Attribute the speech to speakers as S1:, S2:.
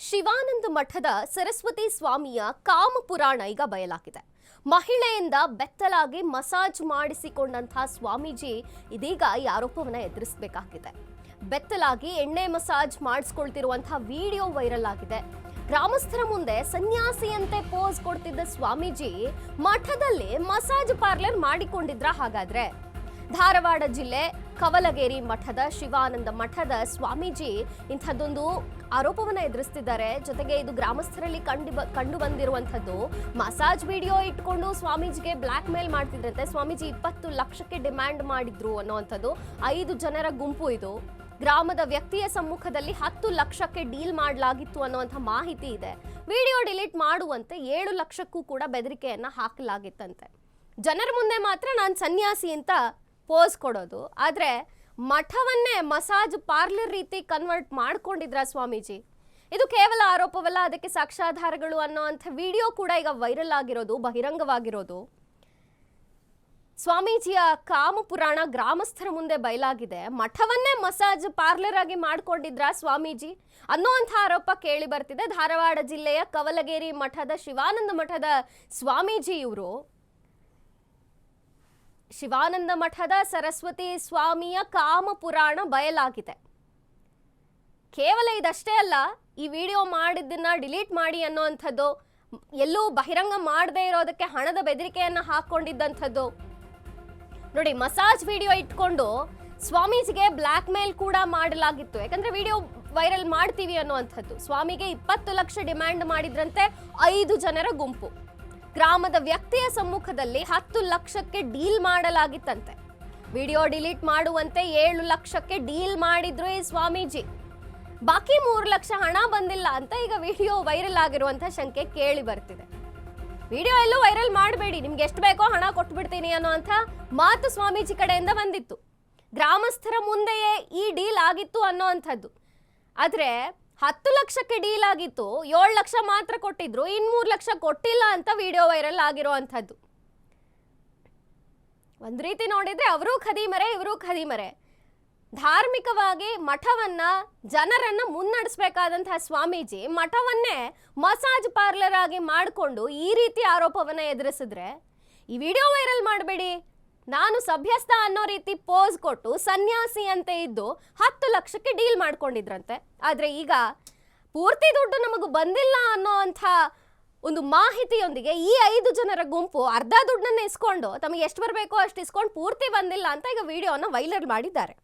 S1: ಶಿವಾನಂದ ಮಠದ ಸರಸ್ವತಿ ಸ್ವಾಮಿಯ ಕಾಮಪುರಾಣ ಈಗ ಬಯಲಾಗಿದೆ. ಮಹಿಳೆಯಿಂದ ಬೆತ್ತಲಾಗಿ ಮಸಾಜ್ ಮಾಡಿಸಿಕೊಂಡಂತಹ ಸ್ವಾಮೀಜಿ ಇದೀಗ ಈ ಆರೋಪವನ್ನ ಎದುರಿಸಬೇಕಾಗಿದೆ. ಬೆತ್ತಲಾಗಿ ಎಣ್ಣೆ ಮಸಾಜ್ ಮಾಡಿಸ್ಕೊಳ್ತಿರುವಂತಹ ವಿಡಿಯೋ ವೈರಲ್ ಆಗಿದೆ. ಗ್ರಾಮಸ್ಥರ ಮುಂದೆ ಸನ್ಯಾಸಿಯಂತೆ ಪೋಸ್ ಕೊಡ್ತಿದ್ದ ಸ್ವಾಮೀಜಿ ಮಠದಲ್ಲಿ ಮಸಾಜ್ ಪಾರ್ಲರ್ ಮಾಡಿಕೊಂಡಿದ್ರ ಹಾಗಾದ್ರೆ? ಧಾರವಾಡ ಜಿಲ್ಲೆ ಕವಲಗೇರಿ ಮಠದ ಶಿವಾನಂದ ಮಠದ ಸ್ವಾಮೀಜಿ ಇಂಥದ್ದೊಂದು ಆರೋಪವನ್ನ ಎದುರಿಸ್ತಿದ್ದಾರೆ. ಜೊತೆಗೆ ಇದು ಗ್ರಾಮಸ್ಥರಲ್ಲಿ ಕಂಡು ಬಂದಿರುವಂಥದ್ದು. ಮಸಾಜ್ ವಿಡಿಯೋ ಇಟ್ಕೊಂಡು ಸ್ವಾಮೀಜಿಗೆ ಬ್ಲಾಕ್ ಮೇಲ್ ಮಾಡ್ತಿದ್ರಂತೆ. ಸ್ವಾಮೀಜಿ 20 ಲಕ್ಷಕ್ಕೆ ಡಿಮ್ಯಾಂಡ್ ಮಾಡಿದ್ರು ಅನ್ನುವಂಥದ್ದು. 5 ಜನರ ಗುಂಪು ಇದು. ಗ್ರಾಮದ ವ್ಯಕ್ತಿಯ ಸಮ್ಮುಖದಲ್ಲಿ 10 ಲಕ್ಷಕ್ಕೆ ಡೀಲ್ ಮಾಡಲಾಗಿತ್ತು ಅನ್ನುವಂಥ ಮಾಹಿತಿ ಇದೆ. ವಿಡಿಯೋ ಡಿಲೀಟ್ ಮಾಡುವಂತೆ 7 ಲಕ್ಷಕ್ಕೂ ಕೂಡ ಬೆದರಿಕೆಯನ್ನ ಹಾಕಲಾಗಿತ್ತಂತೆ. ಜನರ ಮುಂದೆ ಮಾತ್ರ ನಾನು ಸನ್ಯಾಸಿ ಅಂತ ಪೋಸ್ ಕೊಡೋದು, ಆದ್ರೆ ಮಠವನ್ನೇ ಮಸಾಜ್ ಪಾರ್ಲರ್ ರೀತಿ ಕನ್ವರ್ಟ್ ಮಾಡ್ಕೊಂಡಿದ್ರ ಸ್ವಾಮೀಜಿ? ಇದು ಕೇವಲ ಆರೋಪವಲ್ಲ, ಅದಕ್ಕೆ ಸಾಕ್ಷ್ಯಾಧಾರಗಳು ಅನ್ನೋಂಥ ವಿಡಿಯೋ ಕೂಡ ಈಗ ವೈರಲ್ ಆಗಿರೋದು, ಬಹಿರಂಗವಾಗಿರೋದು. ಸ್ವಾಮೀಜಿಯ ಕಾಮಪುರಾಣ ಗ್ರಾಮಸ್ಥರ ಮುಂದೆ ಬಯಲಾಗಿದೆ. ಮಠವನ್ನೇ ಮಸಾಜ್ ಪಾರ್ಲರ್ ಆಗಿ ಮಾಡ್ಕೊಂಡಿದ್ರ ಸ್ವಾಮೀಜಿ ಅನ್ನೋಂಥ ಆರೋಪ ಕೇಳಿ ಬರ್ತಿದೆ. ಧಾರವಾಡ ಜಿಲ್ಲೆಯ ಕವಲಗೇರಿ ಮಠದ ಶಿವಾನಂದ ಮಠದ ಸ್ವಾಮೀಜಿ ಇವರು. ಶಿವಾನಂದ ಮಠದ ಸರಸ್ವತಿ ಸ್ವಾಮಿಯ ಕಾಮಪುರಾಣ ಬಯಲಾಗಿದೆ. ಕೇವಲ ಇದಷ್ಟೇ ಅಲ್ಲ, ಈ ವಿಡಿಯೋ ಮಾಡಿದ್ದನ್ನ ಡಿಲೀಟ್ ಮಾಡಿ ಅನ್ನೋಂಥದ್ದು, ಎಲ್ಲೂ ಬಹಿರಂಗ ಮಾಡದೇ ಇರೋದಕ್ಕೆ ಹಣದ ಬೆದರಿಕೆಯನ್ನ ಹಾಕೊಂಡಿದ್ದಂಥದ್ದು. ನೋಡಿ, ಮಸಾಜ್ ವಿಡಿಯೋ ಇಟ್ಕೊಂಡು ಸ್ವಾಮೀಜಿಗೆ ಬ್ಲಾಕ್ ಮೇಲ್ ಕೂಡ ಮಾಡಲಾಗಿತ್ತು. ಯಾಕಂದ್ರೆ ವಿಡಿಯೋ ವೈರಲ್ ಮಾಡ್ತೀವಿ ಅನ್ನುವಂಥದ್ದು. ಸ್ವಾಮಿಗೆ 20 ಲಕ್ಷ ಡಿಮ್ಯಾಂಡ್ ಮಾಡಿದ್ರಂತೆ 5 ಜನರ ಗುಂಪು. ಗ್ರಾಮದ ವ್ಯಕ್ತಿಯ ಸಮ್ಮುಖದಲ್ಲಿ 10 ಲಕ್ಷಕ್ಕೆ ಡೀಲ್ ಮಾಡಲಾಗಿತ್ತಂತೆ. ವಿಡಿಯೋ ಡಿಲೀಟ್ ಮಾಡುವಂತೆ 7 ಲಕ್ಷಕ್ಕೆ ಡೀಲ್ ಮಾಡಿದ್ರು ಈ ಸ್ವಾಮೀಜಿ. ಬಾಕಿ 3 ಲಕ್ಷ ಹಣ ಬಂದಿಲ್ಲ ಅಂತ ಈಗ ವಿಡಿಯೋ ವೈರಲ್ ಆಗಿರುವಂತ ಶಂಕೆ ಕೇಳಿ ಬರ್ತಿದೆ. ವಿಡಿಯೋ ಎಲ್ಲೂ ವೈರಲ್ ಮಾಡಬೇಡಿ, ನಿಮ್ಗೆ ಎಷ್ಟು ಬೇಕೋ ಹಣ ಕೊಟ್ಬಿಡ್ತೀನಿ ಅನ್ನೋಂಥ ಮಾತು ಸ್ವಾಮೀಜಿ ಕಡೆಯಿಂದ ಬಂದಿತ್ತು. ಗ್ರಾಮಸ್ಥರ ಮುಂದೆಯೇ ಈ ಡೀಲ್ ಆಗಿತ್ತು ಅನ್ನೋಂಥದ್ದು. ಆದ್ರೆ 10 ಲಕ್ಷಕ್ಕೆ ಡೀಲ್ ಆಗಿತ್ತು, 7 ಲಕ್ಷ ಮಾತ್ರ ಕೊಟ್ಟಿದ್ರು, ಇನ್ನು 3 ಲಕ್ಷ ಕೊಟ್ಟಿಲ್ಲ ಅಂತ ವಿಡಿಯೋ ವೈರಲ್ ಆಗಿರುವಂಥದ್ದು. ಒಂದ್ ರೀತಿ ನೋಡಿದ್ರೆ ಅವರು ಖದೀಮರೆ, ಇವರು ಖದೀಮರೆ. ಧಾರ್ಮಿಕವಾಗಿ ಮಠವನ್ನ, ಜನರನ್ನ ಮುನ್ನಡೆಸಬೇಕಾದಂತಹ ಸ್ವಾಮೀಜಿ ಮಠವನ್ನೇ ಮಸಾಜ್ ಪಾರ್ಲರ್ ಆಗಿ ಮಾಡಿಕೊಂಡು ಈ ರೀತಿ ಆರೋಪವನ್ನ ಎದುರಿಸಿದ್ರೆ ಈ ವಿಡಿಯೋ ವೈರಲ್ ಮಾಡಬೇಡಿ, ನಾನು ಸಭ್ಯಸ್ಥ ಅನ್ನೋ ರೀತಿ ಪೋಸ್ ಕೊಟ್ಟು ಸನ್ಯಾಸಿ ಅಂತ ಇದ್ದು 10 ಲಕ್ಷಕ್ಕೆ ಡೀಲ್ ಮಾಡ್ಕೊಂಡಿದ್ರಂತೆ. ಆದ್ರೆ ಈಗ ಪೂರ್ತಿ ದುಡ್ಡು ನಮಗೂ ಬಂದಿಲ್ಲ ಅನ್ನೋ ಅಂಥ ಒಂದು ಮಾಹಿತಿಯೊಂದಿಗೆ ಈ 5 ಜನರ ಗುಂಪು ಅರ್ಧ ದುಡ್ಡನ್ನ ಇಸ್ಕೊಂಡು, ತಮಗೆ ಎಷ್ಟು ಬರಬೇಕೋ ಅಷ್ಟು ಇಸ್ಕೊಂಡು ಪೂರ್ತಿ ಬಂದಿಲ್ಲ ಅಂತ ಈಗ ವಿಡಿಯೋನ ವೈರಲ್ ಮಾಡಿದ್ದಾರೆ.